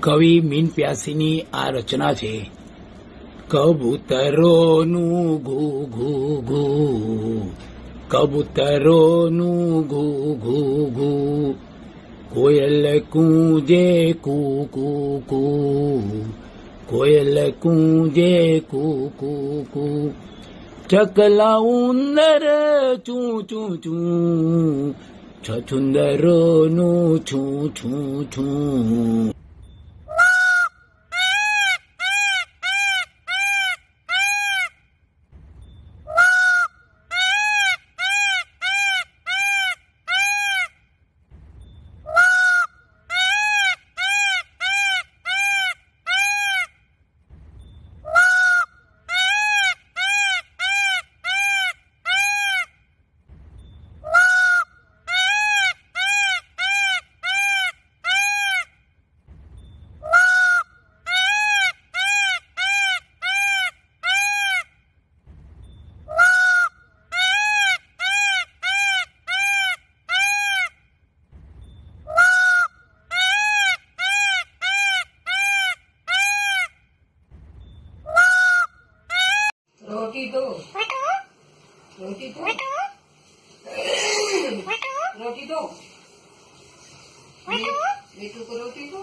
કવિ મીન પ્યાસીની આ રચના છે. કબૂતરોનું ઘૂ ઘૂ ઘૂ, કબૂતરોનું ઘૂ ઘૂ ઘૂ, કોયલ કૂંજે કૂ કૂ કૂ, કોયલ કૂંજે કૂ કૂ કૂ, ચકલા ઉંદર ચૂ ચૂ ચૂ, છછુંદરોનું છું છું છું. रोटी दो, रोटी दो, रोटी दो, मीठू को रोटी दो.